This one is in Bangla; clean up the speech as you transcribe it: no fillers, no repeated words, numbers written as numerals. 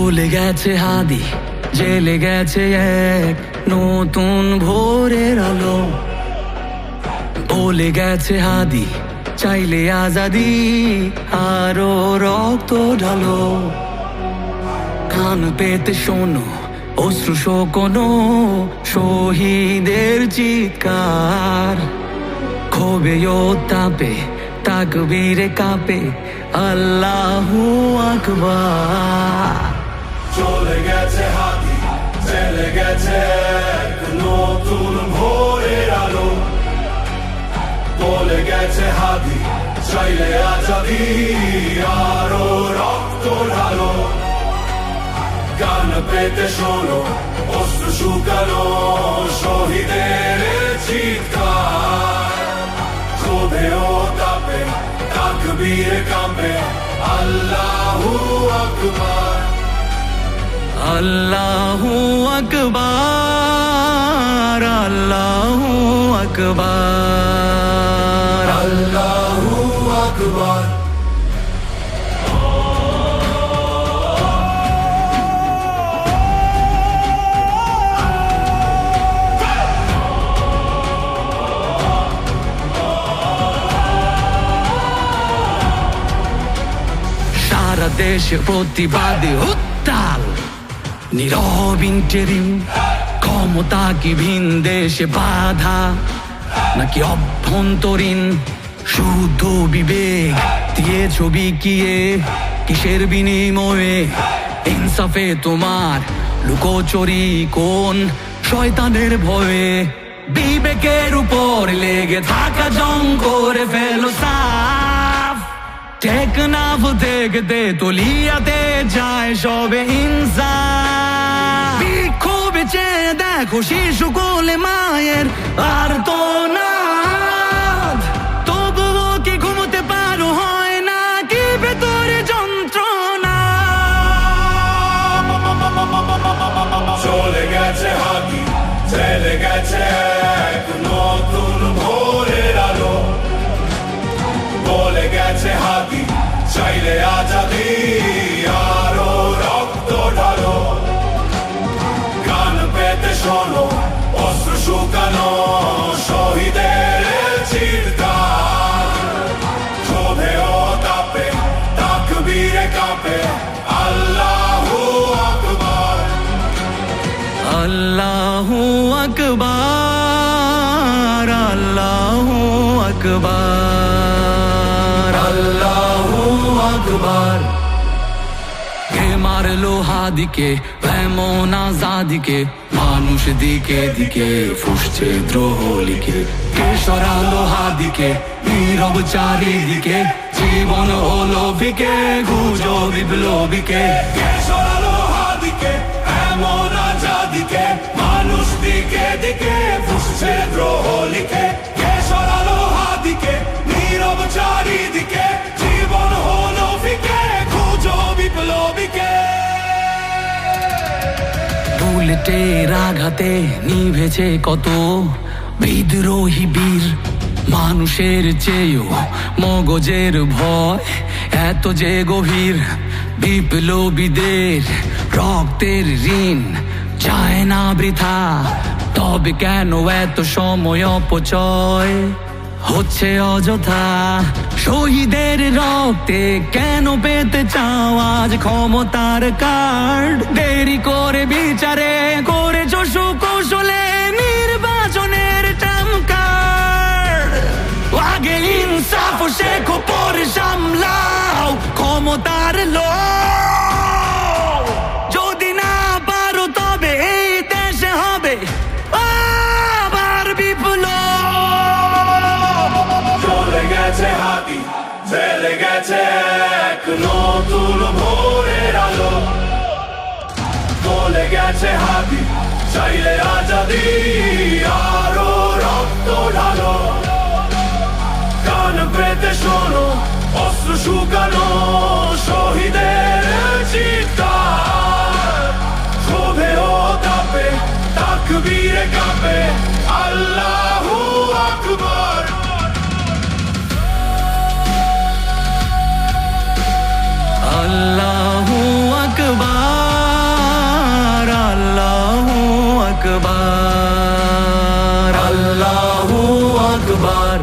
চলে গেছে হাদি, জেলে গেছে এক নতুন ভোরের আলো। বলে গেছে হাদি, চাইলে আজাদি, আরো রক্ত ঢালো। কান পেতে শোনো অশ্রু শোকনো শহীদের চিৎকার। ক্ষোভে ও তাপে তাকবীরে কাঁপে আল্লাহু আকবার। চলে গেছে হাদি, চলে গেছে এক নতুন ভোরের আলো। বলে গেছে হাদি, চাইলে আজাদি, আরো রক্ত ঢালো। কান পেতে শোনো অশ্রু শুকানো শহীদের চিৎকার। ক্ষোভে ও তাপে তাকবীরে কাঁপে আল্লাহু আকবার। আল্লাহু আকবার, আল্লাহু আকবার, আল্লাহু আকবার। সারা দেশে প্রতিবাদী উত্তাল, নীরব ইন্টেরিম। ক্ষমতা কি ভিন দেশে বাধা নাকি অভ্যন্তরীণ? শুদ্ধ বিবেক দিয়ে ছবি কিয়ে কিসের বিনিময়ে? ইনসাফে তোমার লুকোচুরি কোন শয়তানের ভয়ে? বিবেকের উপর লেগে থাকা জং করে ফেলো সাফ। টেকনাফ দেখতে তলিয়াতে যায় সবে ইনসাফ। বিক্ষোভে চেয়ে দেখো শিশু কোলে মায়ের আর তো না। তবুও কি ঘুমোতে পারো হয় না কি ভেতরে যন্ত্রণা? চলে গেছে হাদি, চলে গেছে এক নতুন ভোরের আলো। বলে গেছে হাদি, চাইলে আজাদি, আরো রক্ত ঢালো। কান পেতে শোনো অশ্রু শুকানো শহীদের চিৎকার। ক্ষোভে ও তাপে তাকবীরে কাঁপে আল্লাহু আকবার। আল্লাহু আকবার, আল্লাহু আকবার, আল্লাহু আকবার। কে মারলো হাদিকে এমন আজাদিকে? মানুষ দিকে দিকে ফুসছে দ্রোহ লিখে। কে সরালো হাদিকে নীরব চারিদিকে? জীবন হলো ফিকে গুজো বিপ্লবীকে। কে সরালো হাদিকে এমন আজাদিকে? মানুষ দিকে দিকে ফুসছে দ্রোহ লিখে। কে সরালো হাদিকে নীরব চারিদিকে? জীবন হলো ফিকে খুঁজো বিপ্লবীকে। বুলেটের আঘাতে নিভেছে কত বিদ্রোহী বীর। মানুষের চেয়েও মগজের ভয় এত যে গভীর। বিপ্লবীদের রক্তের ঋণ চায় না বৃথা, তবে কেন এত সময় অপচয় হচ্ছে অযথা? শহীদের রক্তে কেন পেতে চাও আজ ক্ষমতার কার্ড? দেরি করে বিচারে করেছো সুকৌশলে নির্বাচনের ট্রাম্প কার্ড। আগে ইনসাফ শেখো পরে সামলাও ক্ষমতার লোভ। যদি না পারো তবে এই দেশে হবে আবার বিপ্লব। চলে গেছে হাদি, চলে গেছে এক নতুন ভোরের আলো। বলে গেছে হাদি, চাইলে আজাদি, আরো রক্ত ঢালো। কান পেতে শোনো অশ্রু শুকানো শহীদের চিৎকার। ক্ষোভে ও তাপে তাকবীরে কাঁপে আল্লাহু আকবার। আল্লাহু আকবার। আকবার, আল্লাহু আকবার।